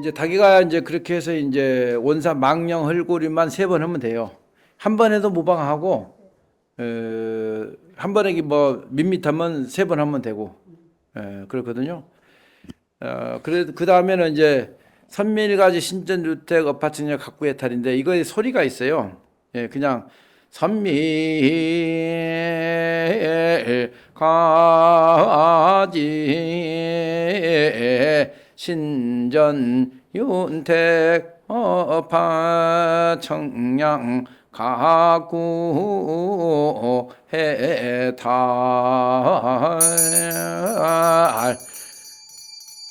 이제 닭이가 이제 그렇게 해서 이제 원사 망령 헐고리만 3번 하면 돼요. 한 번 해도 무방하고 한 번에 뭐 밋밋하면 3번 하면 되고 그렇거든요. 그래 그 다음에는 이제 선밀가지 신전주택 아파트냐 가구 예탈인데 이거에 소리가 있어요. 예, 그냥 선밀가지 신전 윤택 아파트 청량 가구 해탈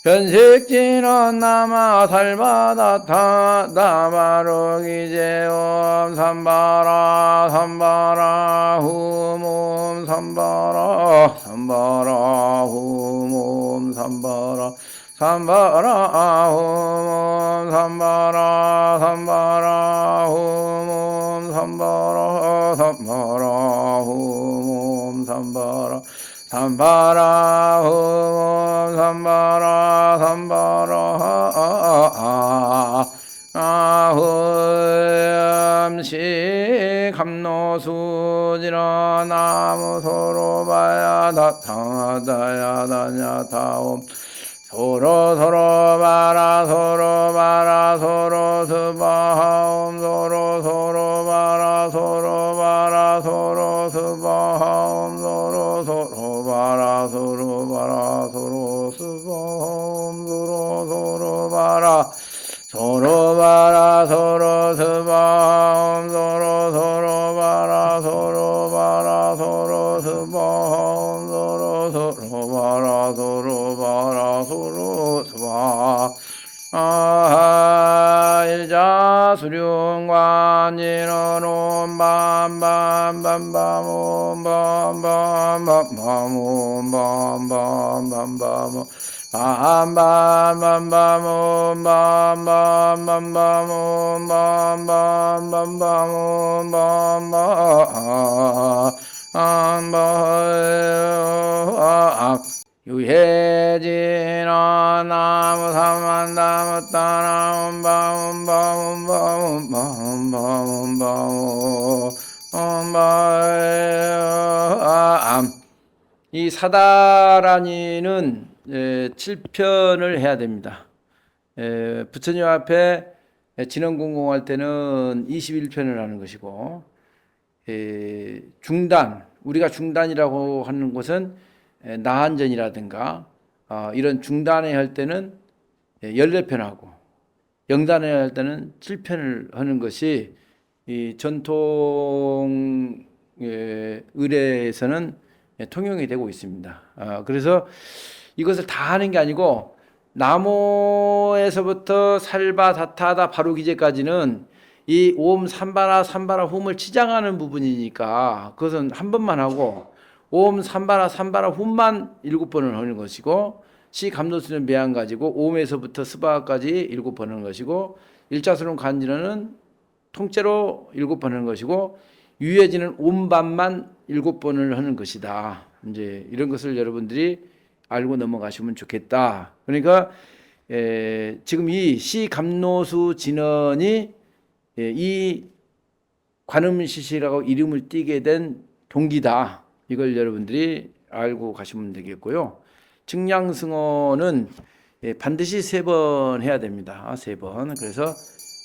변색지는 남아 살바다타 나바로기제옴 삼바라 삼바라 후몸 삼바라 삼바라 후몸 삼바라 삼바라 후몸 삼바라 삼바라 후몸 삼바라 삼바라 후몸 삼바라 삼바라 후몸 삼바라 삼바라 아흠시 감노수지라 나무 소로바야 다타다야 다냐 다옴 서로 서로 바라 서로 바라 서로 스바하옴 서로 서로 바라 서로 바라 서로 스바하옴 서로 서로 바라 서로 바라 서로 스바하옴 서로 서로 바라 서로 바라 서로 스바하옴 서로 서로 바라 서로 바라 서로 스바하옴 서로 서로 바라 서로 바라 서로 스바 일자 수룡관지는 밤밤밤밤밤 밤밤밤밤밤 밤밤밤밤밤 밤밤밤밤밤 밤밤밤밤밤 밤밤밤밤밤 유해지나 나무 삼만다무 따나움 바움 바움 바움 바움 바움 바움 바움 이 사다라니는 7편을 해야 됩니다. 부처님 앞에 진원공공할 때는 21편을 하는 것이고 중단, 우리가 중단이라고 하는 것은 나한전이라든가 이런 중단회 할 때는 14편 하고 영단회 할 때는 7편을 하는 것이 이 전통 의례에서는 통용이 되고 있습니다. 그래서 이것을 다 하는 게 아니고 나모에서부터 살바 다타다 바로 기제까지는 이 옴 삼바라 삼바라 홈을 치장하는 부분이니까 그것은 한 번만 하고 옴 삼바라 삼바라 홈만 7번을 하는 것이고 시 감노수는 매한 가지고 옴에서부터 스바까지 7번 하는 것이고 일자수는 간지는 통째로 7번 하는 것이고 유해지는 옴반만 7번을 하는 것이다. 이제 이런 것을 여러분들이 알고 넘어가시면 좋겠다. 그러니까 지금 이 시 감노수 진언이 이 관음시시라고 이름을 띠게 된 동기다. 이걸 여러분들이 알고 가시면 되겠고요. 증량승어는 반드시 3번 해야 됩니다. 3번. 그래서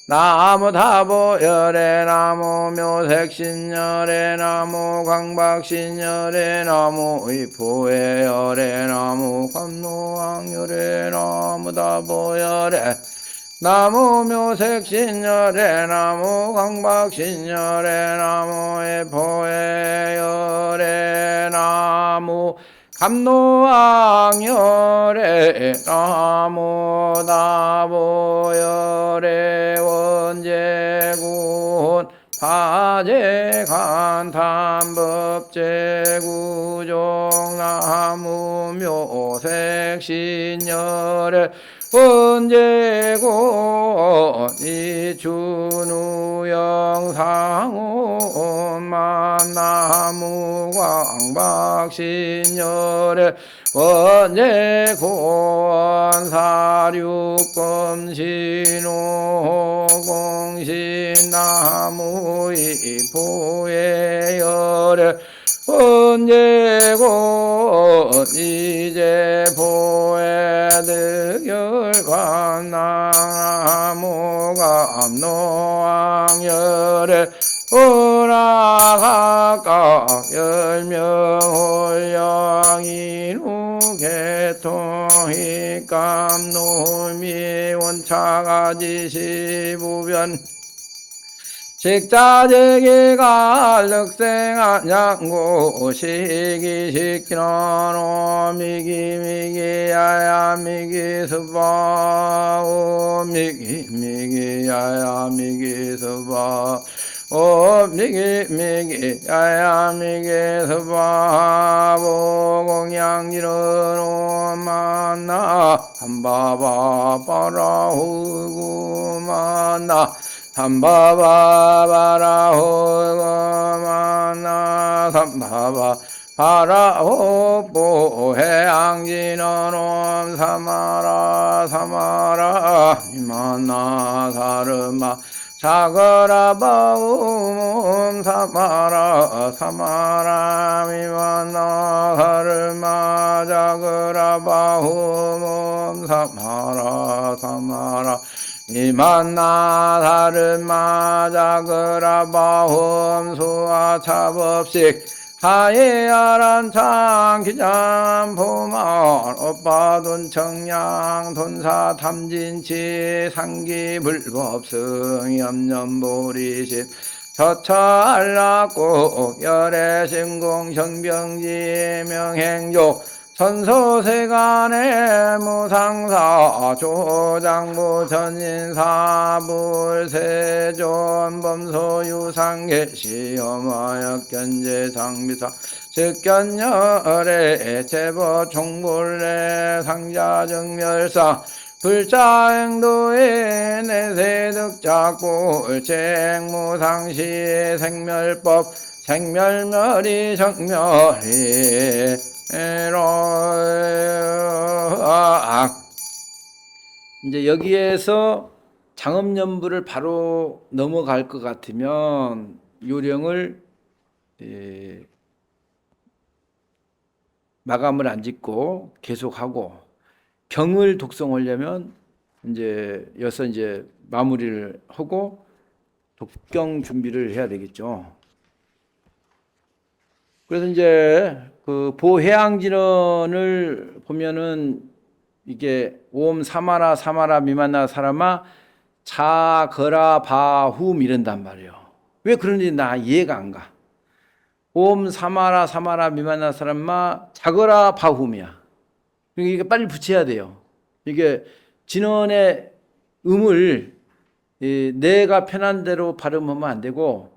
나무 다보 열애 나무 묘색신열애 나무 광박신열애 나무 의포에 열애 나무 감노왕 열애 나무 다보 열애 나무 묘색신열애 나무 광박신열애 나무 의포에 열애 나무 감노왕열애 나무 다보열애 원제군 파제간탐법제구종 나무 묘색신열애 원제군 이춘우영상오만 나무 나무광박신열에 원제곤사류검신나무이포의 언제고 이제 보에득열관나무가 암노왕열에 오라각각 열명홀령이루 개통희감노미 원차가지시부변 식자재기가 륵생한 양고 시기식기노 미기미기야야 미기수바 오 미기미기야야 미기수바 오 미기미기야야 미기수바 보공양지르노 만나 한바바 빠라후구만나 삼바바바라호가마나 삼바바 바라호보해양진어놈 사마라 사마라 이만나 사르마 자거라바움 사마라 사마라 이만나 사르마 자거라바움 사마라 사마라 이만나 다른마 자그라바홈 수아차법식 하예아란 창기장 포만 오빠돈 청량 돈사 탐진치 상기불법승 염염보리십 저차알라꼭 열애신공 정병지 명행조 천소세간의 무상사 조장부 전인사불세존 범소유상계시어마역견제 장비사 즉견열의 제보 총불례 상자정멸사 불자행도의 내세득작불 쟁무상시 생멸법 생멸멸이 정멸이 이제 여기에서 장엄연부를 바로 넘어갈 것 같으면 요령을 마감을 안 짓고 계속하고 경을 독송하려면 이제 여기서 이제 마무리를 하고 독경 준비를 해야 되겠죠. 그래서 이제 그 보해양진언을 보면은 이게 옴 사마라 사마라 미만나 사람아 자거라 바훔 이런단 말이에요. 왜 그런지 나 이해가 안 가. 옴 사마라 사마라 미만나 사람아 자거라 바훔이야. 이게 빨리 붙여야 돼요. 이게 진언의 음을 내가 편한 대로 발음하면 안 되고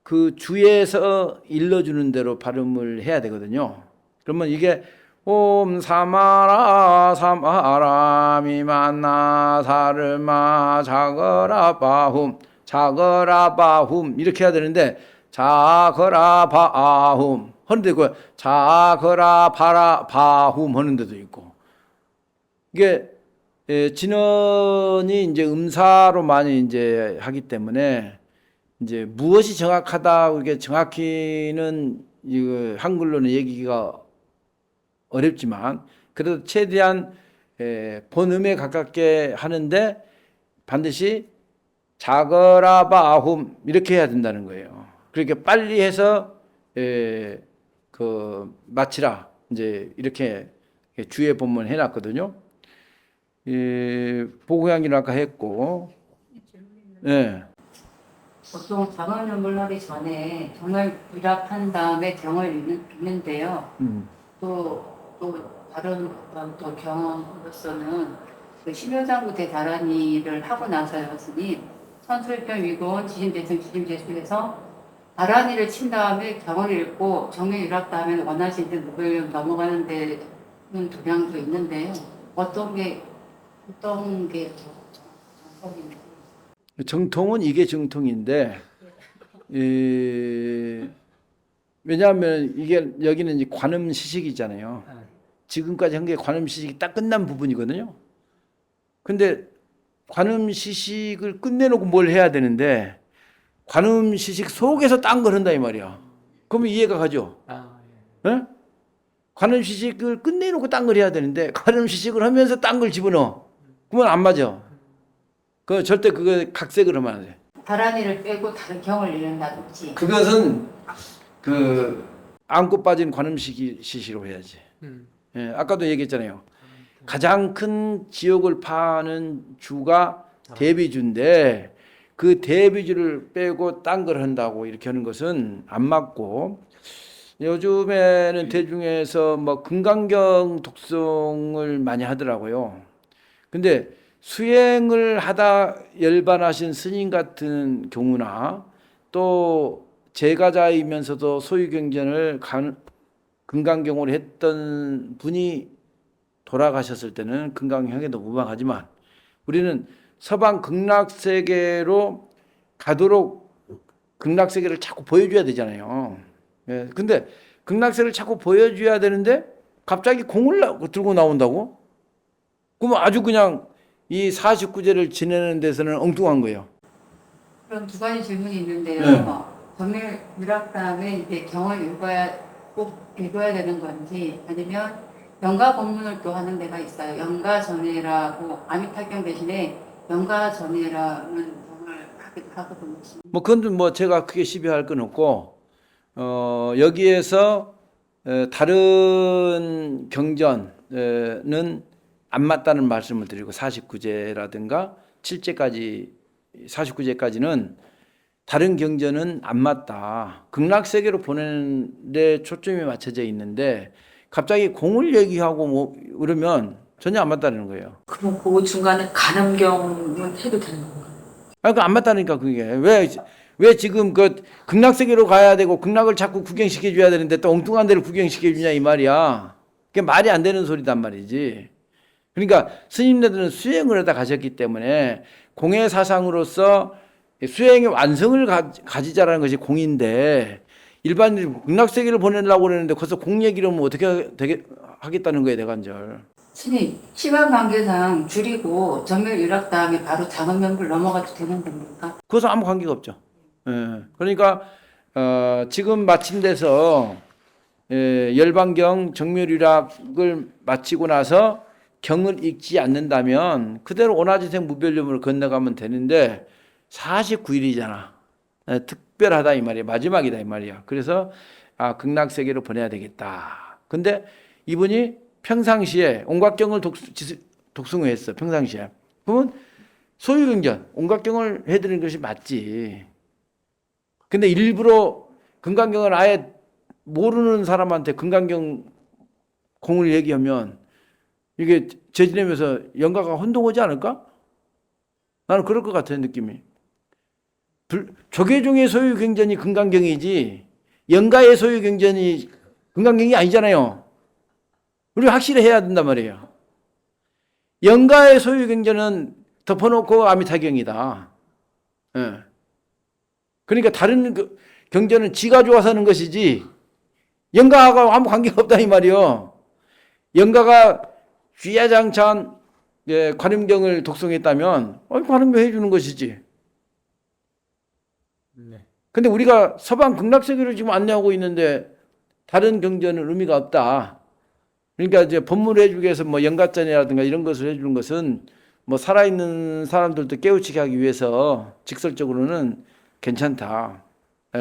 그 주에서 일러주는 대로 발음을 해야 되거든요. 그러면 이게 옴 사마라 사마라 미만나 사르마 자거라 바훔 자거라 바훔 이렇게 해야 되는데 자거라 바훔 하는 데도 있고 자거라 바라 바훔 하는 데도 있고 이게 진언이 이제 음사로 많이 이제 하기 때문에 이제 무엇이 정확하다 이게 정확히는 이거 한글로는 얘기가 어렵지만 그래도 최대한 본음에 가깝게 하는데 반드시 자거라바훔 이렇게 해야 된다는 거예요. 그렇게 빨리 해서 그 마치라 이제 이렇게 주의 본문 해놨거든요. 보고양기는 아까 했고, 예. 보통 장엄연불 하기 전에 경을 부답한 다음에 경을 읽는데요. 또 다른 또 경험으로서는 그 심효장구 대다란이를 하고 나서요, 스님 천술편 위고 지심대승 지심대승에서 다란이를 친 다음에 경을 읽고 정에 유락하면 원하신 듯 무별령 넘어가는 데는 도량도 있는데요. 어떤 게 정석인가요? 정통은 이게 정통인데 왜냐하면 이게 여기는 이제 관음 시식이잖아요. 아, 지금까지 한 게 관음 시식이 딱 끝난 부분이거든요. 근데 관음 시식을 끝내놓고 뭘 해야 되는데 관음 시식 속에서 딴 걸 한다 이 말이야. 그러면 이해가 가죠. 아, 예? 관음 시식을 끝내놓고 딴 걸 해야 되는데 관음 시식을 하면서 딴 걸 집어넣어. 그러면 안 맞아. 그 절대 그거 각색을 하면 안 돼. 다란이를 빼고 다른 경을 잃는다든지. 그것은 그 안고 빠진 관음 시식으로 해야지. 예, 아까도 얘기했잖아요. 가장 큰 지옥을 파는 주가 대비주인데 그 대비주를 빼고 딴 걸 한다고 이렇게 하는 것은 안 맞고, 요즘에는 대중에서 뭐 금강경 독송을 많이 하더라고요. 근데 수행을 하다 열반하신 스님 같은 경우나 또 제가자이면서도 소유경전을 금강경으로 했던 분이 돌아가셨을 때는 금강형에도 무방하지만 우리는 서방 극락세계로 가도록 극락세계를 자꾸 보여줘야 되잖아요. 예, 근데 극락세계를 자꾸 보여줘야 되는데 갑자기 공을 들고 나온다고? 그러면 아주 그냥 이 49제를 지내는 데서는 엉뚱한 거예요. 그럼 두 가지 질문이 있는데요. 네. 정밀 유락 다음에 이제 경을 꼭 읽어야 되는 건지, 아니면 영가 법문을 또 하는 데가 있어요. 영가 전해라고, 아미타경 대신에 영가 전해라는 경을 하기도 하거든요. 뭐 그건 뭐 제가 크게 시비할 건 없고, 여기에서 다른 경전은 안 맞다는 말씀을 드리고 49제라든가 7제까지 49제까지는 다른 경전은 안 맞다. 극락세계로 보내는 데 초점이 맞춰져 있는데 갑자기 공을 얘기하고 뭐 그러면 전혀 안 맞다는 거예요. 그럼 그 중간에 간음경은 해도 되는 건가요? 아, 그 안 맞다니까 그게. 왜 지금 그 극락세계로 가야 되고 극락을 자꾸 구경시켜 줘야 되는데 또 엉뚱한 데를 구경시켜 주냐 이 말이야. 그게 말이 안 되는 소리단 말이지. 그러니까 스님네들은 수행을 하다 가셨기 때문에 공의 사상으로서 수행의 완성을 가지자라는 것이 공인데, 일반인이 극락세계를 보내려고 그러는데 거기서 공 얘기를 하면 어떻게 하겠다는 거예요, 대관절. 스님, 시간 관계상 줄이고 정밀 유락 다음에 바로 작은명불 넘어가도 되는 겁니까? 그것은 아무 관계가 없죠. 예. 그러니까 지금 마침돼서 열반경 정멸유락을 마치고 나서 경을 읽지 않는다면 그대로 오나지생 무별념으로 건너가면 되는데 49일이잖아. 특별하다 이 말이야. 마지막이다 이 말이야. 그래서 극락세계로 보내야 되겠다. 근데 이분이 평상시에 온갖경을 독송했어. 평상시에. 그러면 소유경전, 온갖경을 해드리는 것이 맞지. 근데 일부러 금강경을 아예 모르는 사람한테 금강경 공을 얘기하면 이게 재지내면서 영가가 혼동하지 않을까? 나는 그럴 것 같아요, 느낌이. 조계종의 소유경전이 금강경이지 영가의 소유경전이 금강경이 아니잖아요. 우리가 확실히 해야 된단 말이에요. 영가의 소유경전은 덮어놓고 아미타경이다. 예. 그러니까 다른 경전은 지가 좋아서 하는 것이지 영가하고 아무 관계가 없다 이 말이요. 영가가 쥐야장찬 관음경을 독송했다면 관음경 해주는 것이지. 네. 근데 우리가 서방 극락세계로 지금 안내하고 있는데 다른 경전은 의미가 없다. 그러니까 이제 법문을 해주기 위해서 뭐 영가전이라든가 이런 것을 해주는 것은 뭐 살아있는 사람들도 깨우치게 하기 위해서 직설적으로는 괜찮다.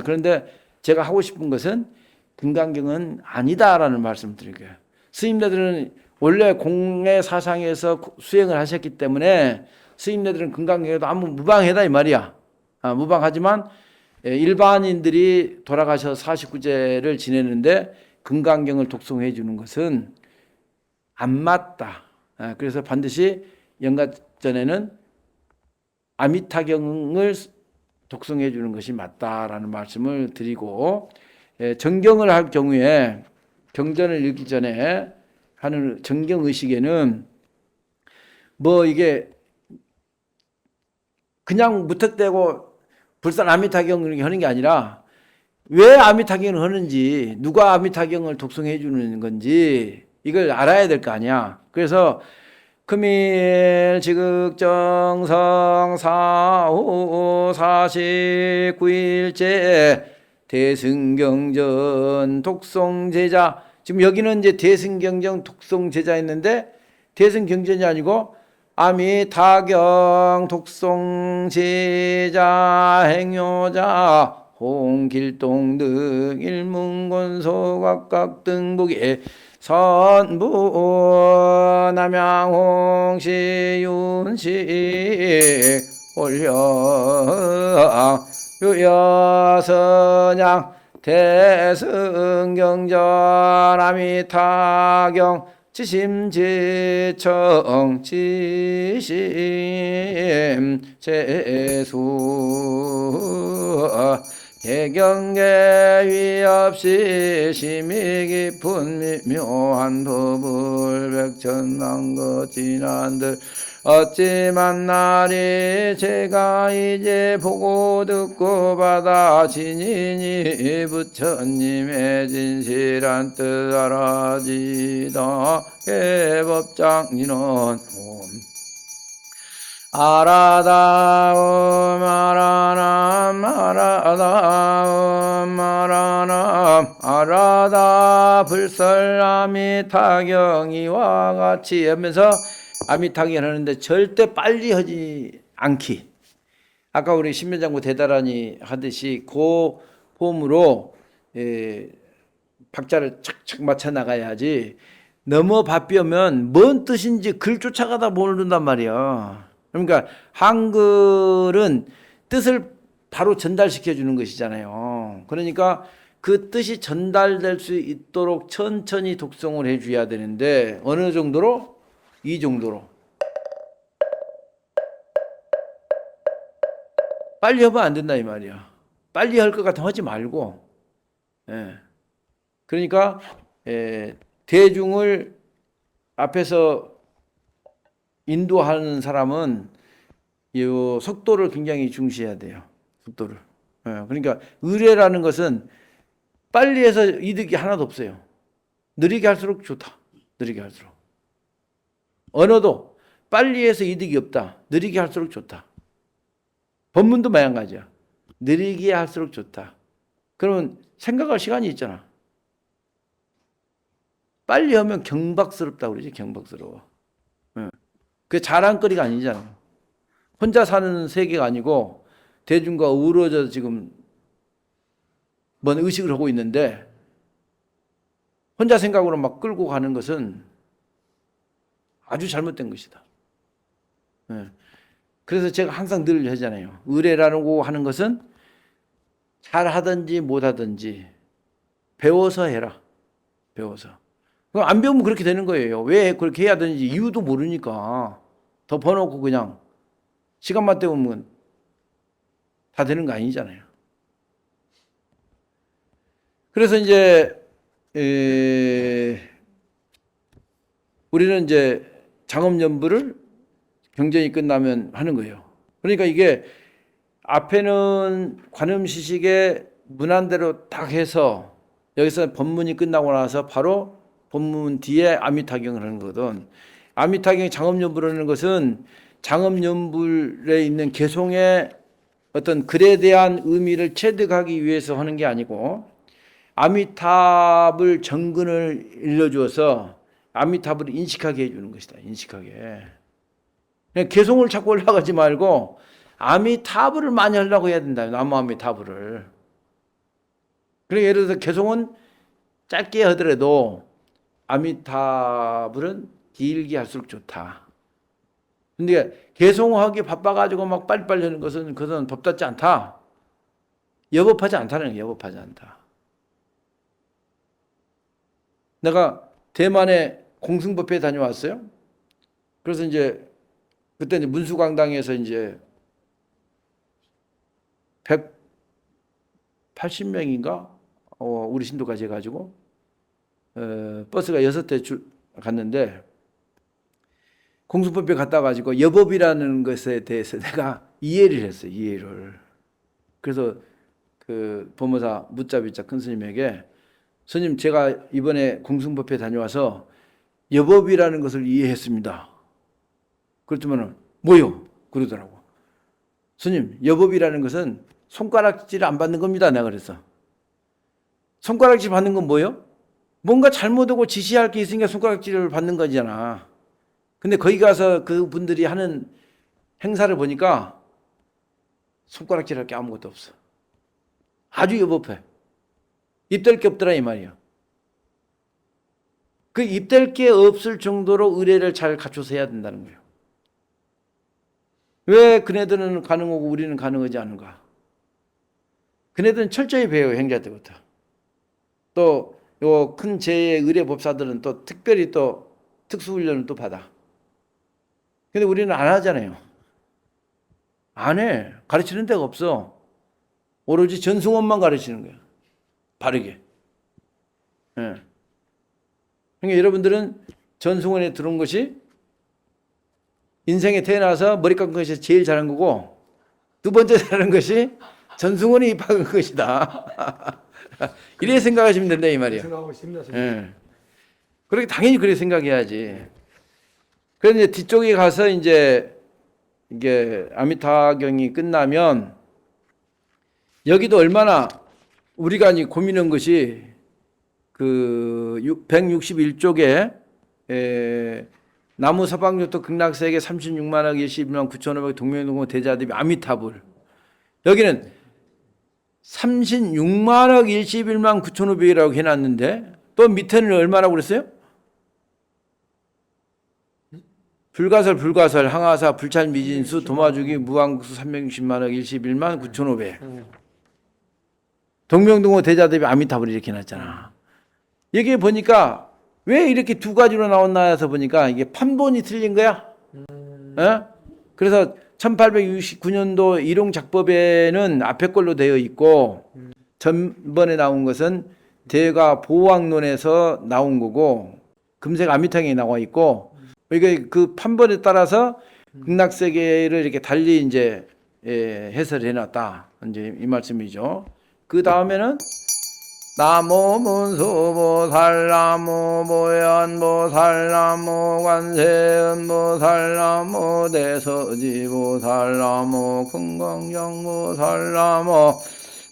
그런데 제가 하고 싶은 것은 금강경은 아니다라는 말씀을 드릴게요. 스님네들은 원래 공의 사상에서 수행을 하셨기 때문에 스님네들은 금강경에도 아무 무방하다 이 말이야. 무방하지만 일반인들이 돌아가셔 49제를 지내는데 금강경을 독송해 주는 것은 안 맞다. 그래서 반드시 영가전에는 아미타경을 독송해 주는 것이 맞다라는 말씀을 드리고, 정경을 할 경우에 경전을 읽기 전에 하는 정경 의식에는 뭐 이게 그냥 무턱대고 불산 아미타경 이렇게 하는 게 아니라 왜 아미타경을 하는지, 누가 아미타경을 독송해 주는 건지 이걸 알아야 될 거 아니야. 그래서 금일 지극정성 사후 49일째 대승경전 독송제자. 지금 여기는 이제 대승경전 독송제자 했는데 대승경전이 아니고 아미타경 독송제자 행요자 홍길동 등 일문권소 각각 등북에 선부 남양홍시 윤식 올려 유여선양 대승경전 아미타경 지심지청 지심제수 개경계 위없이 심히 깊은 묘한 도불 백천만거 진한들 어찌 만나리 제가 이제 보고 듣고 받아 진인이 부처님의 진실한 뜻 알아지다 개법장인은 아라다움 아라남 아라다움 아라남 아라다 불설 아미타경 이와 같이 하면서 아미타경 하는데 절대 빨리 하지 않기. 아까 우리 신면장구 대다란이 하듯이 그 폼으로 박자를 착착 맞춰 나가야지. 너무 바삐면 뭔 뜻인지 글 쫓아가다 모른단 말이야. 그러니까 한글은 뜻을 바로 전달시켜 주는 것이잖아요. 그러니까 그 뜻이 전달될 수 있도록 천천히 독송을 해줘야 되는데 어느 정도로? 이 정도로. 빨리 하면 안 된다 이 말이야. 빨리 할 것 같으면 하지 말고. 그러니까 대중을 앞에서 인도하는 사람은 이 속도를 굉장히 중시해야 돼요. 속도를. 그러니까 의례라는 것은 빨리 해서 이득이 하나도 없어요. 느리게 할수록 좋다. 느리게 할수록. 언어도 빨리 해서 이득이 없다. 느리게 할수록 좋다. 법문도 마찬가지야. 느리게 할수록 좋다. 그러면 생각할 시간이 있잖아. 빨리 하면 경박스럽다고 그러지. 경박스러워. 그게 자랑거리가 아니잖아. 혼자 사는 세계가 아니고 대중과 어우러져 지금 뭔 의식을 하고 있는데 혼자 생각으로 막 끌고 가는 것은 아주 잘못된 것이다. 그래서 제가 항상 늘 하잖아요. 의례라고 하는 것은 잘하든지 못하든지 배워서 해라. 배워서. 그럼 안 배우면 그렇게 되는 거예요. 왜 그렇게 해야 되는지 이유도 모르니까 더 버놓고 그냥 시간만 때우면 다 되는 거 아니잖아요. 그래서 이제 우리는 이제 장엄연부를 경전이 끝나면 하는 거예요. 그러니까 이게 앞에는 관음시식의 문안대로 딱 해서 여기서 법문이 끝나고 나서 바로 법문 뒤에 아미타경을 하는 거거든. 아미타경이 장엄연부를 하는 것은 장엄연불에 있는 개송의 어떤 글에 대한 의미를 체득하기 위해서 하는 게 아니고 아미탑을 정근을 일러주어서 아미탑을 인식하게 해주는 것이다. 인식하게. 그냥 개송을 자꾸 올라가지 말고 아미타불을 많이 하려고 해야 된다. 나무 아미타불을. 그러니까 예를 들어서 개송은 짧게 하더라도 아미타불은 길게 할수록 좋다. 근데 개송하기 바빠가지고 막 빨리빨리 하는 것은 그것은 법답지 않다. 여법하지 않다는 거예요. 여법하지 않다. 내가 대만에 공승법회에 다녀왔어요. 그래서 이제 그때 이제 문수광당에서 이제 180명인가 우리 신도까지 해가지고 버스가 6대 갔는데 공승법회 갔다 가지고 여법이라는 것에 대해서 내가 이해를 했어요. 이해를. 그래서 그 법무사 묻자비자 큰 스님에게 스님 제가 이번에 공승법회 다녀와서 여법이라는 것을 이해했습니다. 그렇지만은 뭐요? 그러더라고. 스님 여법이라는 것은 손가락질 안 받는 겁니다. 내가 그랬어. 손가락질 받는 건 뭐요? 뭔가 잘못하고 지시할 게 있으니까 손가락질을 받는 거잖아. 근데 거기 가서 그 분들이 하는 행사를 보니까 손가락질 할 게 아무것도 없어. 아주 여법해. 입댈 게 없더라 이 말이야. 그 입댈 게 없을 정도로 의례를 잘 갖춰서 해야 된다는 거예요. 왜 그네들은 가능하고 우리는 가능하지 않은가? 그네들은 철저히 배워요. 행자 때부터. 또 요 큰 제의 의례법사들은 또 특별히 또 특수훈련을 또 받아. 근데 우리는 안 하잖아요. 안 해. 가르치는 데가 없어. 오로지 전승원만 가르치는 거야. 바르게. 예. 그러니까 여러분들은 전승원에 들어온 것이 인생에 태어나서 머리 깎은 것이 제일 잘한 거고 두 번째 잘한 것이 전승원이 입학한 것이다. 이래 생각하시면 된다 이 말이야. 생각하고 싶습니다. 예. 그렇게 당연히 그렇게 생각해야지. 그래서 이제 뒤쪽에 가서 이제 이게 아미타경이 끝나면 여기도 얼마나 우리가 이제 고민한 것이 그 161쪽에 나무 서방요토 극락세계 36만억 21만 9,500 동명동고 대자대비 아미타불. 여기는 36만억 21만 9,500이라고 해놨는데 또 밑에는 얼마라고 그랬어요? 불가설 항하사 불찰 미진수 도마주기 무한국수 360만억 21만 9,500 동명동호 대자대비 아미타불 이렇게 해놨잖아. 여기 보니까 왜 이렇게 두 가지로 나왔나 해서 보니까 이게 판본이 틀린 거야. 그래서 1869년도 일용작법에는 앞에 걸로 되어 있고 전번에 나온 것은 대가 보왕론에서 나온 거고 금색 아미탕에 나와 있고 이게 그 판본에 따라서 극락세계를 이렇게 달리 이제 해설해 놨다. 이제 이 말씀이죠. 그 다음에는 나무 문수보살 나무 보현보살 나무 관세음보살 나무 대서지보살 나무 금강정보살 나무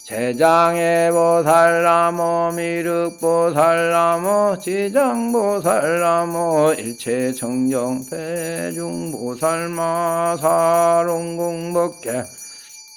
제장해보살 나무 미륵보살 나무 지장보살 나무 일체청정대중보살 마사롱공법계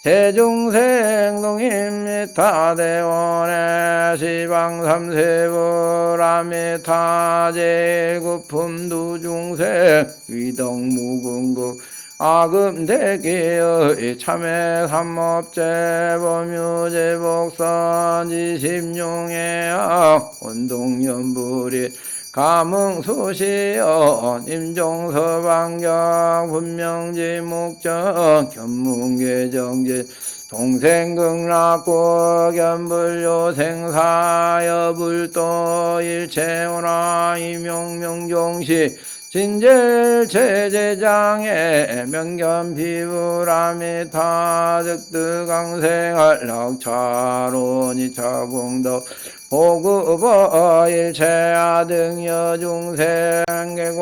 대중생동임미타대원의 시방삼세불아미타 제일구품두중생 위덕무궁극 아금대기의 참회삼업제범유제복선지심용해악 원동연불이 감흥소시연 임종서방경 분명지목전 견문계정지 동생극락고 견불요생사여불도 일체오나 이명명종시 진jel체제장에 명견비불아미타 즉득강생할 락차론이 차공덕 보급어 일체아등 여중생계공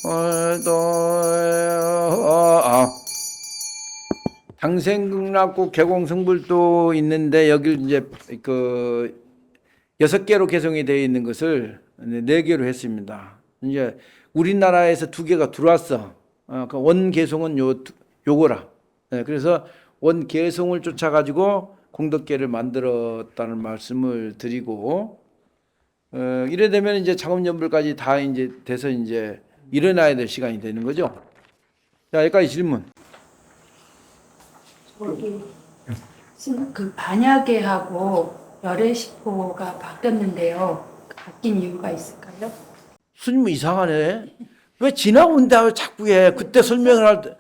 부울도 당생극락국 개공성불도 있는데 여기 이제 그 6개로 개성이 되어 있는 것을 4개로 했습니다. 이제 우리나라에서 2개가 들어왔어. 그 원개성은 요거라. 그래서 원개성을 쫓아가지고 공덕계를 만들었다는 말씀을 드리고, 이래 되면 이제 작업연불까지 다 이제 돼서 이제 일어나야 될 시간이 되는 거죠. 자, 여기까지 질문. 그 반야계하고 열애식포가 바뀌었는데요. 바뀐 이유가 있을까요? 스님 이상하네. 왜 지나온다 자꾸 해. 그때 설명을 할 때.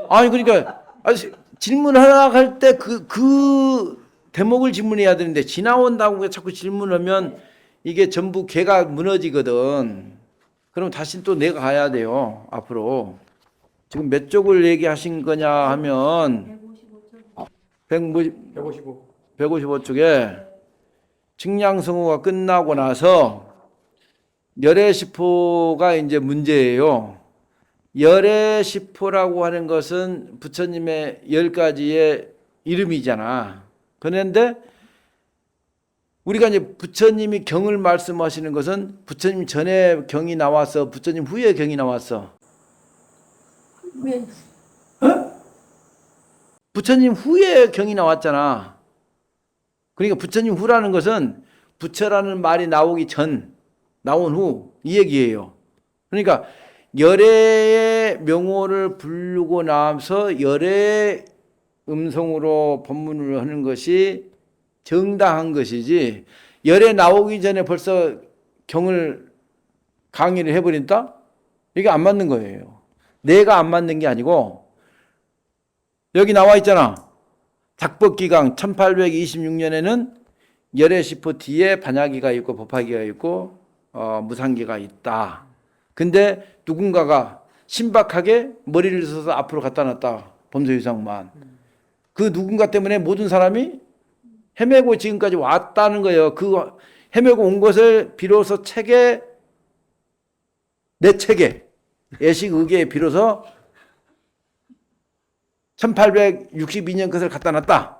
아니 그러니까 질문 하나 할 때 그 대목을 질문해야 되는데 지나온다고 자꾸 질문하면 이게 전부 개가 무너지거든. 그럼 다시 또 내가 가야 돼요. 앞으로. 지금 몇 쪽을 얘기하신 거냐 하면 155. 155쪽에 측량성후가 끝나고 나서 열애시포가 이제 문제예요. 열애시포라고 하는 것은 부처님의 10가지의 이름이잖아. 그런데 우리가 이제 부처님이 경을 말씀하시는 것은 부처님 전에 경이 나왔어, 부처님 후에 경이 나왔어. 왜? 부처님 후에 경이 나왔잖아. 그러니까 부처님 후라는 것은 부처라는 말이 나오기 전, 나온 후 이 얘기예요. 그러니까 열애의 명호를 부르고 나서 열애 음성으로 법문을 하는 것이 정당한 것이지, 열애 나오기 전에 벌써 경을 강의를 해버린다? 이게 안 맞는 거예요. 내가 안 맞는 게 아니고 여기 나와 있잖아. 작법기강 1826년에는 열애시포 뒤에 반야기가 있고 법화기가 있고 무상기가 있다. 근데 누군가가 신박하게 머리를 써서 앞으로 갖다 놨다. 범소유상만. 그 누군가 때문에 모든 사람이 헤매고 지금까지 왔다는 거예요. 그 헤매고 온 것을 비로소 책에, 내 책에, 예식의계에 비로소 1862년 것을 갖다 놨다.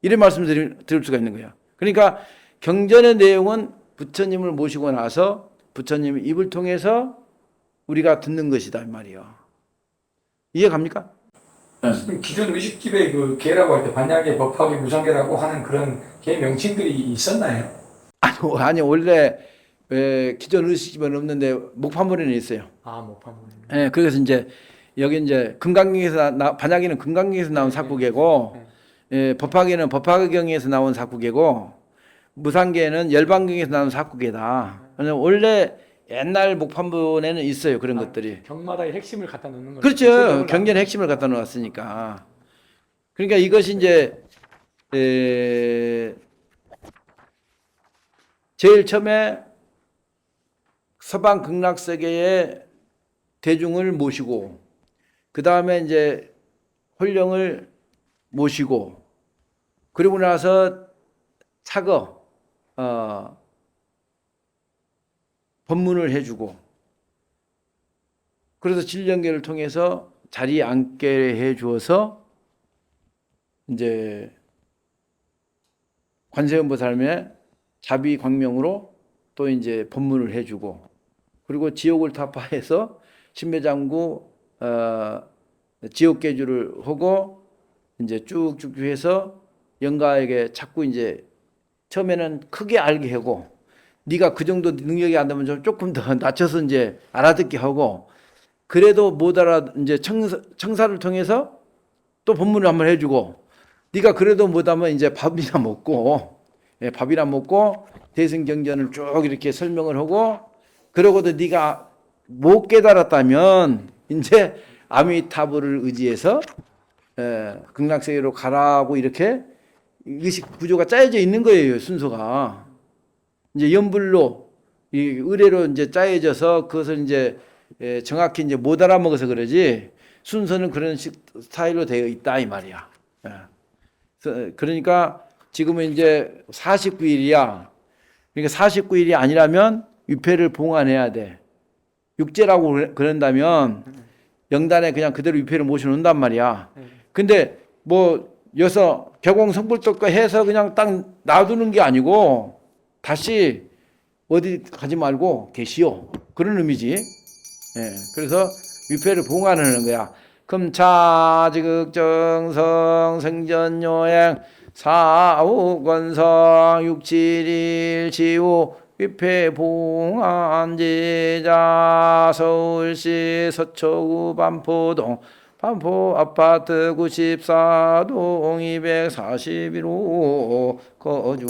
이런 말씀을 드릴 수가 있는 거예요. 그러니까 경전의 내용은 부처님을 모시고 나서 부처님의 입을 통해서 우리가 듣는 것이다 이 말이에요. 이해 갑니까? 기존 의식집에 그 계라고 할 때 반야계, 법화계, 무상계라고 하는 그런 계 명칭들이 있었나요? 아니 원래 기존 의식집은 없는데 목판문에는 있어요. 아, 목판문. 예, 그래서 이제 여기 이제 금강경에서 반야기는 금강경에서 나온 사구계고, 법화계는 법화경에서 나온 사구계고, 무상계는 열반경에서 나온 사구계다. 원래 옛날 목판문에는 있어요 그런 것들이. 경마다의 핵심을 갖다 놓는 거죠. 그렇죠. 경전의 핵심을 갖다 놓았으니까. 그러니까 이것이 이제 제일 처음에 서방 극락세계의 대중을 모시고, 그 다음에 이제 홀령을 모시고, 그리고 나서 차거 법문을 해주고, 그래서 진령계를 통해서 자리에 앉게 해 주어서 이제 관세음보살의 자비 광명으로 또 이제 법문을 해주고, 그리고 지옥을 타파해서 신매장구 지옥계주를 하고 이제 쭉쭉 해서 영가에게 자꾸 이제 처음에는 크게 알게 하고, 네가 그 정도 능력이 안 되면 좀 조금 더 낮춰서 이제 알아듣게 하고, 그래도 못 알아 이제 청사를 통해서 또 법문을 한번 해주고, 네가 그래도 못하면 이제 밥이나 먹고, 밥이나 먹고 대승경전을 쭉 이렇게 설명을 하고, 그러고도 네가 못 깨달았다면 이제 아미타불을 의지해서 극락세계로 가라고, 이렇게 의식 구조가 짜여져 있는 거예요. 순서가 이제 연불로 이 의례로 이제 짜여져서 그것을 이제 정확히 이제 못 알아먹어서 그러지, 순서는 그런 스타일로 되어 있다 이 말이야. 그러니까 지금은 이제 49일이야. 그러니까 49일이 아니라면 위패를 봉안해야 돼. 육제라고 그런다면 영단에 그냥 그대로 위패를 모셔놓는단 말이야. 근데 뭐 여기서 개공성불떡과 해서 그냥 딱 놔두는 게 아니고 다시 어디 가지 말고 계시오, 그런 의미지. 그래서 위패를 봉안하는 거야. 금차지극정성 생전여행 사후건성 671 지우 위패봉안제자 서울시 서초구 반포동 반포 아파트 94동 241호 거주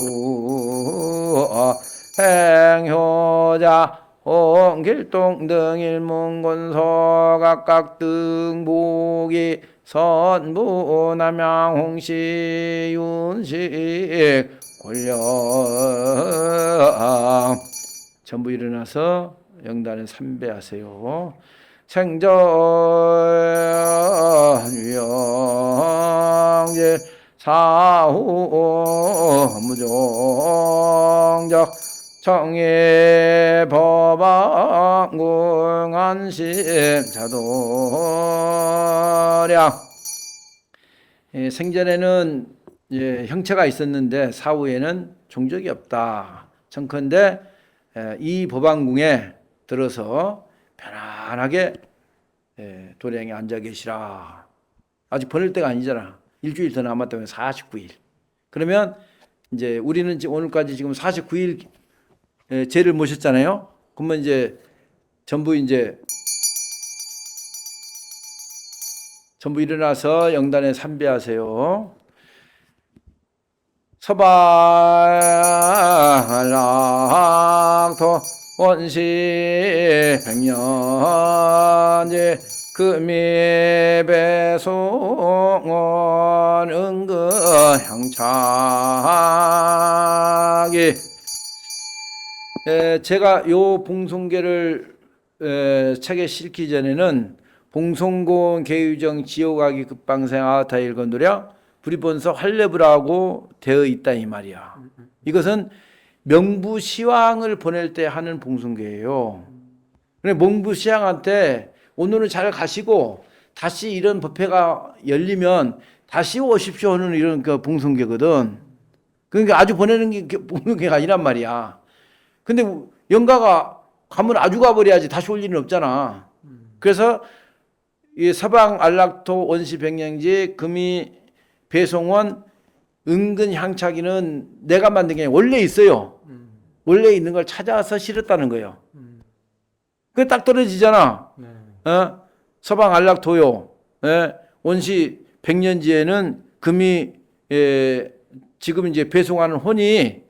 행효자 홍길동 등 일문건서 각각 등복이 선부 남양 홍시 윤식 권령 전부 일어나서 영단에 삼배하세요. 생전 위영제 사 성예 법왕궁안심 자도량. 생전에는 형체가 있었는데 사후에는 종적이 없다. 청컨대 이 법왕궁에 들어서 편안하게 도량에 앉아 계시라. 아직 보낼 때가 아니잖아. 일주일 더 남았다면 49일. 그러면 이제 우리는 오늘까지 지금 49일 제를 모셨잖아요. 그러면 이제 전부 일어나서 영단에 삼배하세요. 서발락도 원시 백년제 금이배송원 은근향착이. 제가 요 봉송계를 책에 실기 전에는 봉송공 계유정 지옥아기 급방생 아타일건도랴 불이본서 활례부라고 되어 있다 이 말이야. 이것은 명부시왕을 보낼 때 하는 봉송계예요. 명부시왕한테 오늘은 잘 가시고 다시 이런 법회가 열리면 다시 오십시오 하는 이런 그 봉송계거든. 그러니까 아주 보내는 게 봉송계가 아니란 말이야. 근데 영가가 가면 아주 가버려야지 다시 올 일은 없잖아. 그래서 이 서방 안락도 원시 백령지 금이 배송원 은근향착이는 내가 만든 게 아니라 원래 있어요. 원래 있는 걸 찾아서 실었다는 거예요. 그게 딱 떨어지잖아. 서방 안락도요. 원시 백년지에는 금이 지금 이제 배송하는 혼이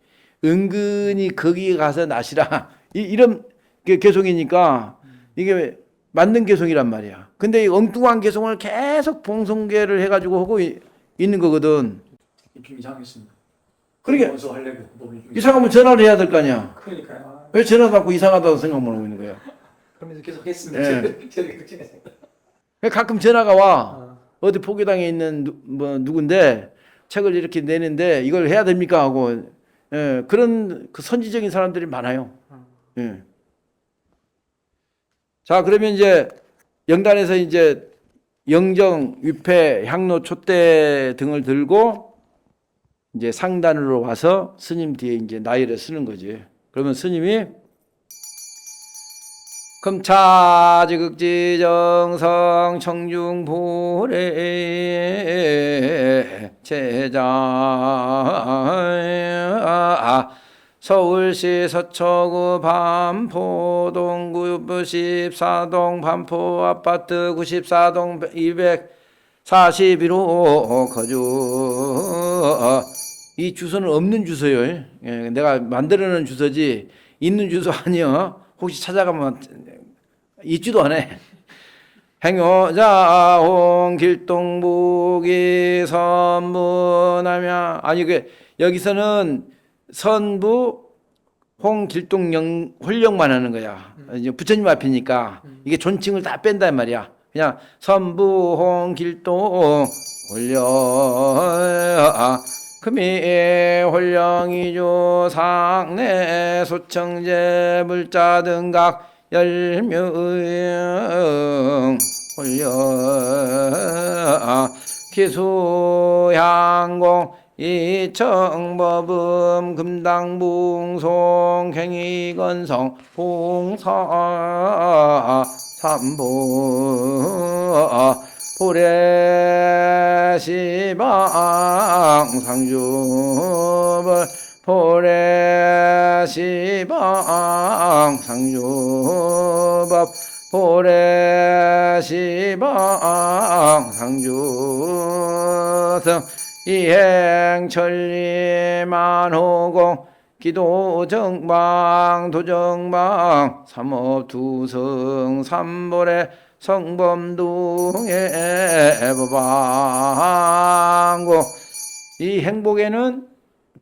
은근히 거기에 가서 나시라. 이런 개송이니까 이게 맞는 개송이란 말이야. 근데 이 엉뚱한 개송을 계속 봉송계를 해가지고 하고 있는 거거든. 좀 이상했습니다. 그러게 원서 하려고 법이 좀 이상하면 전화를 해야 될 거 아니야. 그러니까요. 왜 전화 받고 이상하다고 생각만 하고 있는 거야. 그러면서 계속 했습니다. 예. 제가 그렇게 했습니다. 가끔 전화가 와. 어디 포교당에 있는 누군데 책을 이렇게 내는데 이걸 해야 됩니까 하고 그런 그 선지적인 사람들이 많아요. 예. 자, 그러면 이제 영단에서 이제 영정, 위패, 향로, 촛대 등을 들고 이제 상단으로 와서 스님 뒤에 이제 나이를 쓰는 거지. 그러면 스님이 금차지극지 정성 청중보례 제자 서울시 서초구 반포동 94동 반포 아파트 94동 241호 거주. 이 주소는 없는 주소요. 내가 만들어놓은 주소지 있는 주소 아니요. 혹시 찾아가면 있지도 않아. 행여자 홍길동북이 선부나며 아니 여기서는 선부 홍길동 홀령만 하는 거야. 이제 부처님 앞이니까 이게 존칭을 다 뺀단 말이야. 그냥 선부 홍길동 홀령 금이 홀령이조 상내 소청제 불자 등각 열명 홀령 기수향공 이청법음 금당붕송 갱이건성 봉사 삼보 보레시방 상주벌 보레시방 상주법 보레시방 상주성 이행천리만호공 기도정방 도정방 삼업두성 삼보레 성범둥의 법왕고. 이 행복에는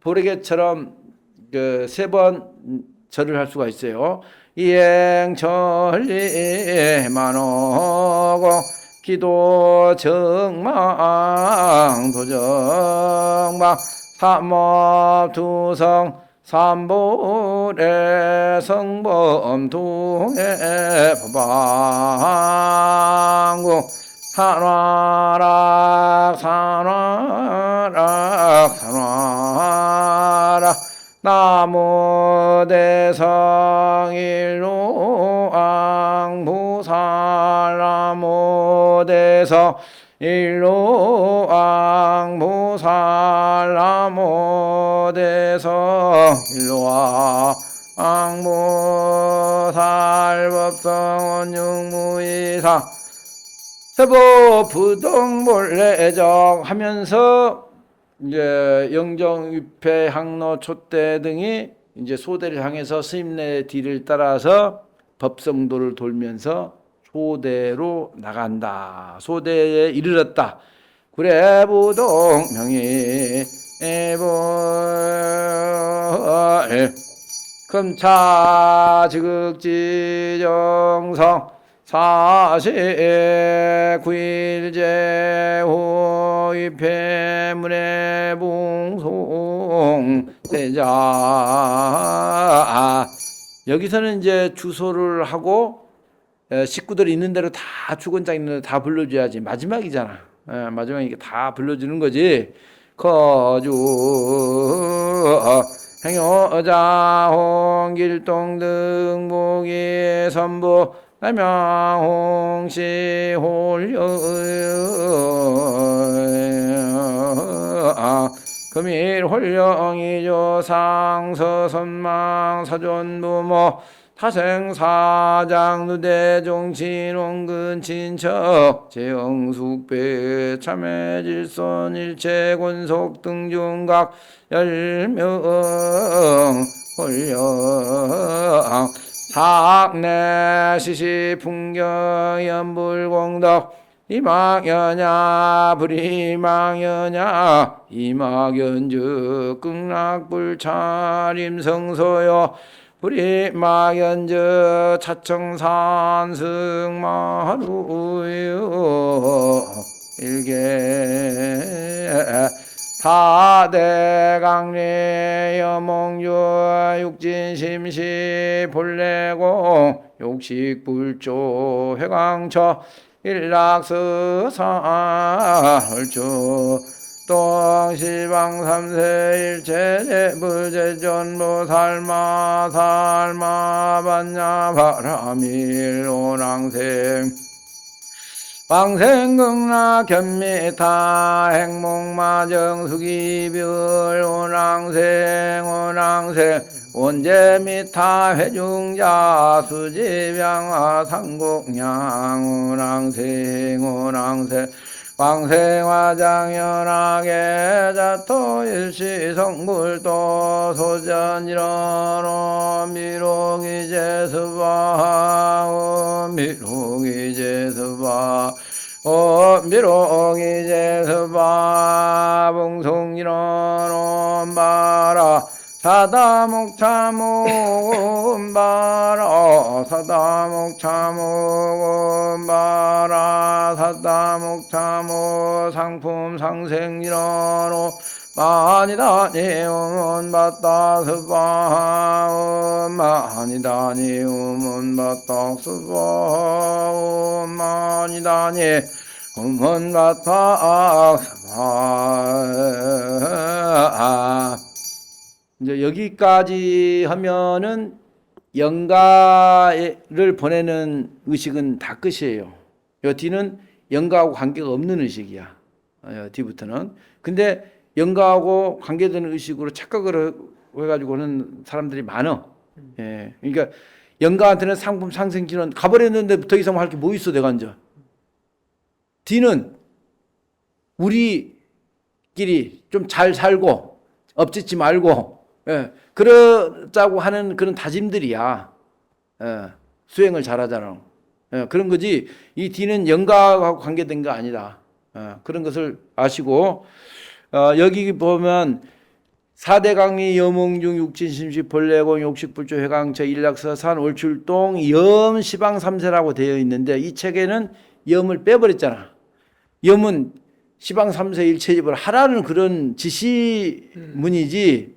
보레개처럼 세 번 절을 할 수가 있어요. 이행천리 만호공 기도정망 도정망 삼업두성 삼보래 성범동해 법왕궁 산화락 산화락 산화락 나무대성일로왕보살 나무대성 일로왕보살 나무대성 일로왕보살 법성원육무이상 세보 부동몰래정 하면서 이제 영정, 위패, 항로, 촛대 등이 이제 소대를 향해서 스님네 뒤를 따라서 법성도를 돌면서 소대로 나간다. 소대에 이르렀다. 구례부동 명이 금차 지극지정성 49일제 호위패문의 봉송 대자. 여기서는 이제 주소를 하고 식구들이 있는 대로 다 주건장 있는 대로 다 불러줘야지. 마지막이잖아. 마지막에 다 불러주는 거지. 거주 행여자 홍길동 등복이 선부 남양홍시 홀려 금일 홀령이조 상서선망 사존부모 타생사장 누대종친 원근 친척 재영숙배 참회질손 일체곤속 등중각 10명 홀령 학내 시시풍경 연불공덕 이막연야 불이막연야 이막연즉 극락불차림 성소요 불이막연즉 차청산승마루요 일개 사대강례 여몽주 육진심시 본래공 욕식불조 회광처 일락서사 헐주 동시방 삼세 일체제불제전부 살마 반야 바라밀 오랑생 왕생극락 견미타 행목마정수기별 오랑생 원제미타 회중자 수지병화 상국량 오랑생 왕생화장연하게 자토 일시성불도 소전일어로 미록이제수바 미록이제수바 미록이제수바 봉송일어로 바라 사다목차목음바라 사다목차목음바라 사다목차모 상품 상생일어로 마니다니 우문바딱 스바 마니다니 우문바딱 스바 마니다니 우문바딱 스바. 이제 여기까지 하면은 영가를 보내는 의식은 다 끝이에요. 요 뒤는 영가하고 관계가 없는 의식이야. 뒤부터는. 근데 영가하고 관계되는 의식으로 착각을 해가지고는 사람들이 많아. 예. 그러니까 영가한테는 상품 상생진은 가버렸는데 더 이상 할 게 뭐 있어 내가 이제. 뒤는 우리끼리 좀 잘 살고 엎짓지 말고 예, 그러자고 하는 그런 다짐들이야. 예, 수행을 잘하자는 예, 그런 거지. 이 뒤는 영가하고 관계된 거 아니다. 예, 그런 것을 아시고 여기 보면 사대강리 여몽중 육진심시 본래공 욕식불조 회강처 일락서산 올출동 염시방삼세라고 되어 있는데 이 책에는 염을 빼버렸잖아. 염은 시방삼세 일체집을 하라는 그런 지시문이지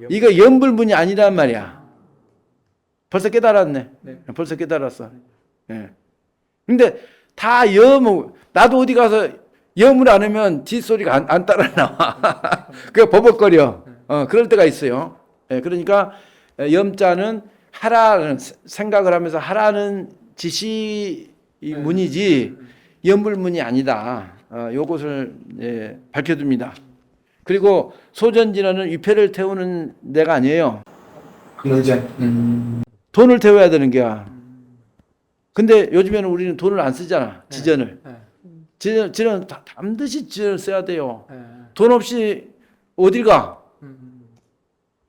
이거 염불문이 아니란 말이야. 벌써 깨달았네. 네. 벌써 깨달았어. 예. 근데 다 염, 나도 어디 가서 염을 안 하면 뒷소리가 안 따라 나와. 그게 버벅거려. 그럴 때가 있어요. 예, 그러니까 염자는 하라는 생각을 하면서 하라는 지시 문이지 염불문이 아니다. 요것을 예, 밝혀둡니다. 그리고 소전진언은 위패를 태우는 데가 아니에요. 그러지. 돈을 태워야 되는 게야. 근데 요즘에는 우리는 돈을 안 쓰잖아. 지전을. 지전은 반드시 지전을 써야 돼요. 돈 없이 어딜 가?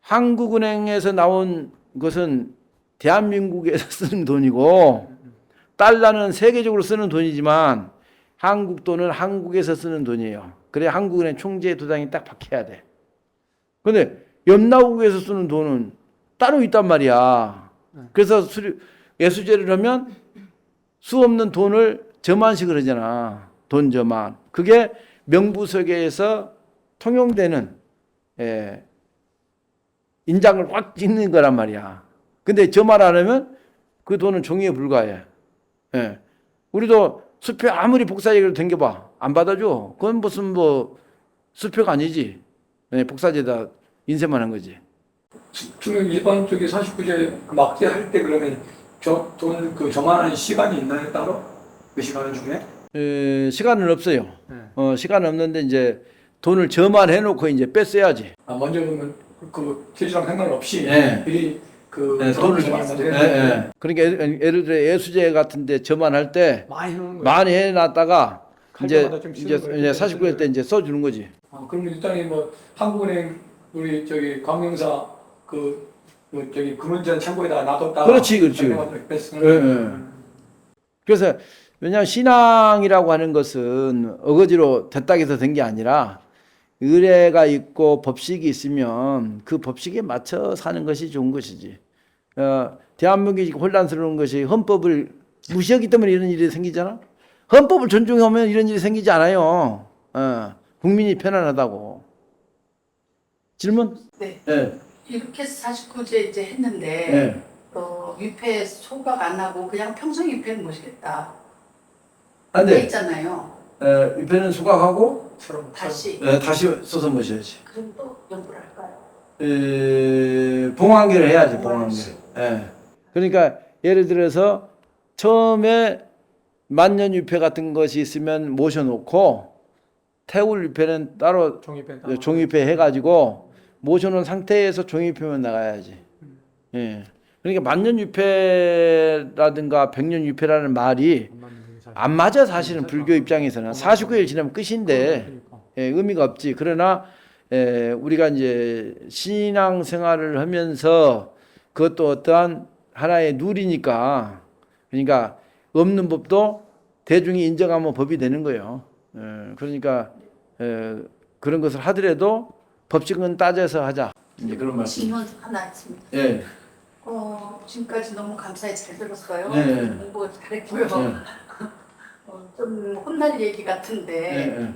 한국은행에서 나온 것은 대한민국에서 쓰는 돈이고 달러는 세계적으로 쓰는 돈이지만 한국 돈은 한국에서 쓰는 돈이에요. 그래 한국은행 총재 도장이 딱 박혀야 돼. 근데 연나국에서 쓰는 돈은 따로 있단 말이야. 그래서 예수제를 하면 수 없는 돈을 저만식을 하잖아. 돈 저만. 그게 명부서계에서 통용되는 인장을 꽉 찍는 거란 말이야. 근데 저만 안 하면 그 돈은 종이에 불과해. 예. 우리도 수표 아무리 복사제로 댕겨봐. 안 받아줘. 그건 무슨 뭐 수표가 아니지. 예, 복사제다 인쇄만 한 거지. 지금 일반적인 49제 막대 할 때 그러면 돈 그 저만한 시간이 있나요 따로? 그 시간 중에? 시간은 없어요. 시간은 없는데 이제 돈을 저만 해놓고 이제 뺐어야지. 먼저 그러면 그 제주랑 상관없이 네. 미리 그 돈을 저만한데. 그러니까 예를 들어 예수제 같은데 저만 할 때 많이 해놓은 거예요. 많이 해놨다가 할 이제 때마다 좀 쓰는 거예요. 49일 때 이제 써주는 거지. 그럼 일단은 뭐 한국은행 우리 저기 광명사 저기 금은전 창고에다가 놔뒀다가 그렇지. 그래서 왜냐하면 신앙이라고 하는 것은 어거지로 됐다 해서 된 게 아니라 의례가 있고 법칙이 있으면 그 법칙에 맞춰 사는 것이 좋은 것이지. 대한민국이 혼란스러운 것이 헌법을 무시하기 때문에 이런 일이 생기잖아. 헌법을 존중하면 이런 일이 생기지 않아요. 국민이 편안하다고. 질문? 네. 네. 이렇게 해서 49제 이제 했는데 네. 위패 소각 안 하고 그냥 평생 위패는 모시겠다. 안 돼 돼. 있잖아요. 위패는 소각하고 다시. 다시 써서 모셔야지. 그럼 또 연구할까요? 봉황계를 해야지, 봉황계. 예. 그러니까 예를 들어서 처음에 만년위패 같은 것이 있으면 모셔놓고 태울위패는 따로 종위패 해가지고 모셔놓은 상태에서 종위패만 나가야지. 예. 그러니까 만년위패라든가 백년위패라는 말이 안 맞아. 사실은 불교 입장에서는 49일 지나면 끝인데 의미가 없지. 그러나 우리가 이제 신앙 생활을 하면서 그것도 어떠한 하나의 룰이니까, 그러니까 없는 법도 대중이 인정하면 법이 되는 거예요. 그러니까 그런 것을 하더라도 법칙은 따져서 하자. 이제 그런 말씀. 질문 하나 있습니다. 예. 지금까지 너무 감사히 잘 들었어요. 네. 공부 잘했고요. 네. 좀 혼날 얘기 같은데 예.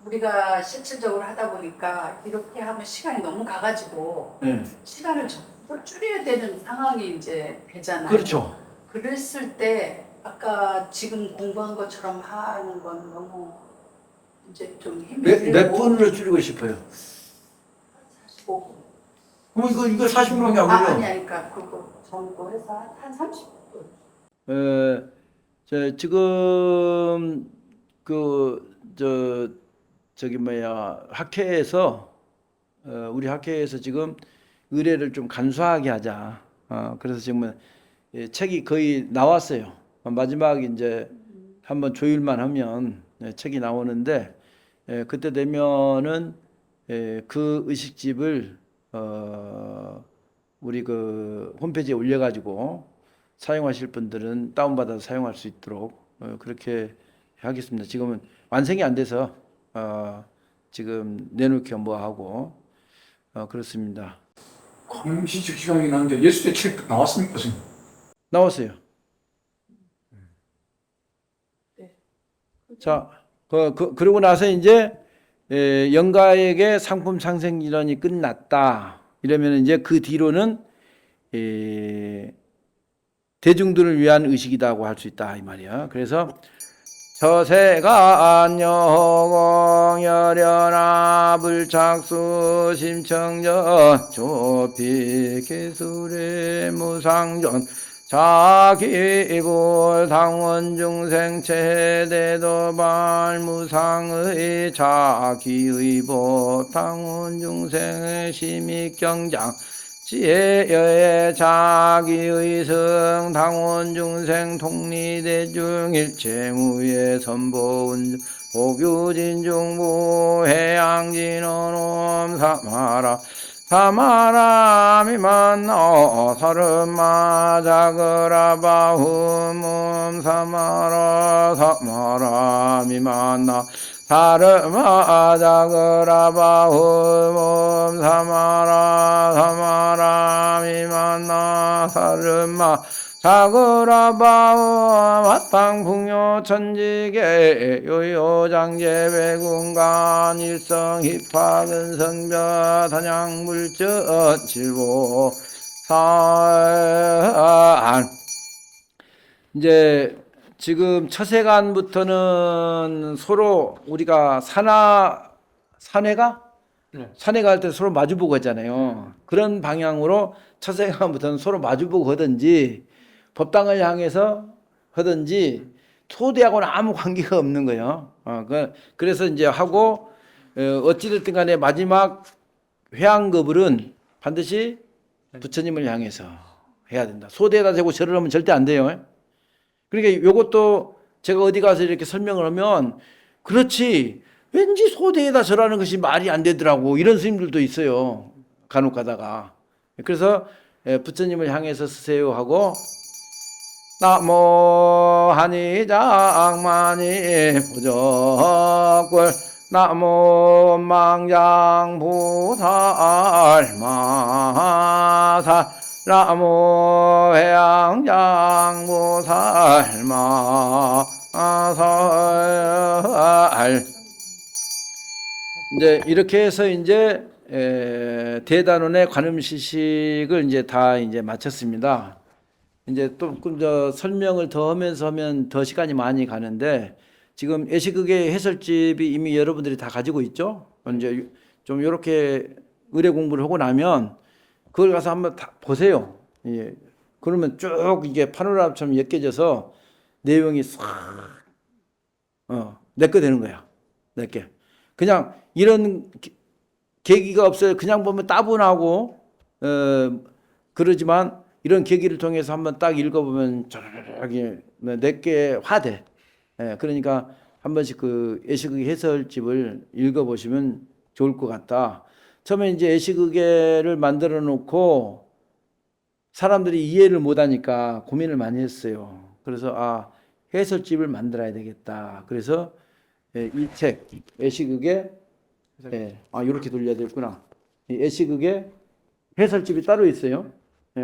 우리가 실질적으로 하다 보니까 이렇게 하면 시간이 너무 가가지고 예. 시간을 좀 줄여야 되는 상황이 이제 되잖아요. 그렇죠. 그랬을 때 아까 지금 공부한 것처럼 하는 건 너무 이제 좀 힘이 몇 분으로 줄이고 싶어요? 45분. 그럼 이거 40분밖에 안 걸려. 그러니까 그거 전부해서 한 30분. 지금 학회에서 우리 학회에서 지금 의뢰를 좀 간소하게 하자. 그래서 지금 책이 거의 나왔어요. 마지막 이제 한번 조율만 하면 책이 나오는데 그때 되면은 그 의식집을 우리 그 홈페이지에 올려가지고 사용하실 분들은 다운받아서 사용할 수 있도록 그렇게 하겠습니다. 지금은 완성이 안 돼서 지금 내놓기 뭐하고 그렇습니다. 광명시 시간이 나는데 예수대 책 나왔습니까 선생님? 나왔어요. 네. 자, 그러고 나서 이제 영가에게 상품 상생 일원이 끝났다. 이러면 이제 그 뒤로는 대중들을 위한 의식이라고 할 수 있다 이 말이야. 그래서 저세가 안여공 열연아 불착수 심청전 조피 기술의 무상전 자기불 당원 중생 체대도발 무상의 자기의보 당원 중생의 심익경장 지혜여의 자기의성 당원 중생 통리대중 일체무의 선보운 복유진중부 해양진언옴 사마라 미만나 사르마 자그라바 흠음 사마라 미만나 사르마 자그라바 흠음 사마라 미만나 사르마 자그라바 마땅풍요 천지계 요요장제 배군간 일성 힙학은 성벼 단양물전 칠보 산 이제 지금 처세간부터는 서로 우리가 산회가 네. 산에 갈 때 서로 마주보고 하잖아요. 그런 방향으로 처세간부터는 서로 마주보고 하든지 법당을 향해서 하든지 소대하고는 아무 관계가 없는 거예요. 그래서 이제 하고 어찌됐든 간에 마지막 회양거불은 반드시 부처님을 향해서 해야 된다. 소대에다 대고 절을 하면 절대 안 돼요. 그러니까 이것도 제가 어디 가서 이렇게 설명을 하면 그렇지 왠지 소대에다 절하는 것이 말이 안 되더라고 이런 스님들도 있어요. 간혹 가다가. 그래서 부처님을 향해서 쓰세요 하고 나모 한의장만이 부적불 나모 망장보살마살 나모 해양장보살마살 이제 이렇게 해서 이제 대단원의 관음시식을 이제 다 이제 마쳤습니다. 이제 또 설명을 더 하면서 하면 더 시간이 많이 가는데 지금 애시극의 해설집이 이미 여러분들이 다 가지고 있죠. 이제 좀 이렇게 의뢰 공부를 하고 나면 그걸 가서 한번 다 보세요. 예. 그러면 쭉 이게 파노라마처럼 엮여져서 내용이 싹 내거 되는 거야. 내게 그냥 이런 계기가 없어요. 그냥 보면 따분하고 그러지만 이런 계기를 통해서 한번 딱 읽어보면 저렇게 내게 화돼. 그러니까 한 번씩 그 애시극의 해설집을 읽어보시면 좋을 것 같다. 처음에 이제 애시극의를 만들어 놓고 사람들이 이해를 못하니까 고민을 많이 했어요. 그래서 해설집을 만들어야 되겠다. 그래서 이 책 애시극의 이렇게 돌려야 되겠구나. 이 애시극의 해설집이 따로 있어요.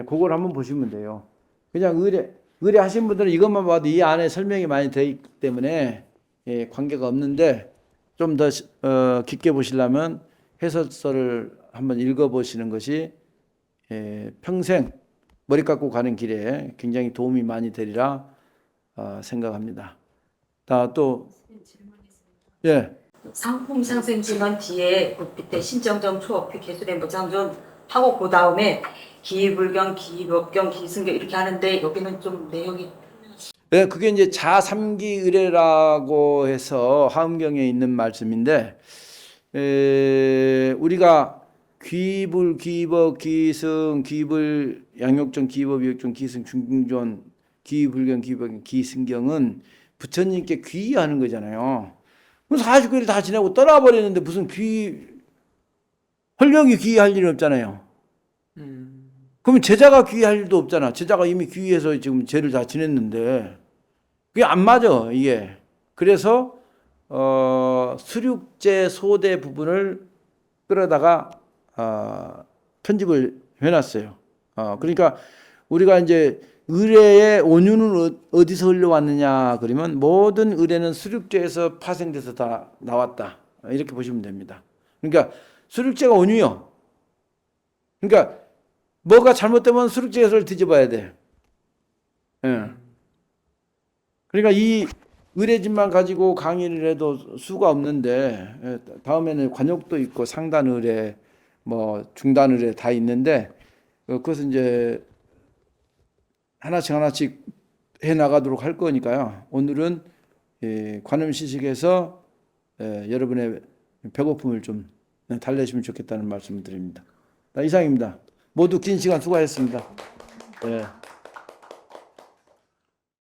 그걸 한번 보시면 돼요. 그냥 의뢰 하신 분들은 이것만 봐도 이 안에 설명이 많이 되어 있기 때문에 관계가 없는데 좀 더 깊게 보시려면 해설서를 한번 읽어보시는 것이 평생 머리 깎고 가는 길에 굉장히 도움이 많이 되리라 생각합니다. 또 상품 상생 진원 뒤에 그 밑에 신정정 초업표 개수된 무장전 하고 그 다음에 기불경, 기법경, 기승경 이렇게 하는데 여기는 좀 내용이 그게 이제 자삼기 의례라고 해서 하음경에 있는 말씀인데 우리가 귀불, 기법, 기승, 기불, 양욕전, 기법, 위욕전, 기승, 중궁전, 기불경, 기법경, 기승경은 부처님께 귀의하는 거잖아요. 49일 다 지내고 떠나버리는데 무슨 헐령이 귀의할 일은 없잖아요. 그러면 제자가 귀의할 일도 없잖아. 제자가 이미 귀의해서 지금 죄를 다 지냈는데 그게 안 맞아 이게. 그래서 수륙제 소대 부분을 끌어다가 편집을 해놨어요. 그러니까 우리가 이제 의례의 온유는 어디서 흘러왔느냐 그러면 모든 의례는 수륙제에서 파생돼서 다 나왔다. 이렇게 보시면 됩니다. 그러니까 수륙제가 온유요. 그러니까 뭐가 잘못되면 수륙제를 뒤집어야 돼. 예. 그러니까 이 의뢰진만 가지고 강의를 해도 수가 없는데, 예, 다음에는 관역도 있고 상단 의뢰, 뭐 중단 의뢰 다 있는데, 그것은 이제 하나씩 해 나가도록 할 거니까요. 오늘은 관음시식에서 여러분의 배고픔을 좀 달래시면 좋겠다는 말씀을 드립니다. 이상입니다. 모두 긴 시간 수고하셨습니다. 네.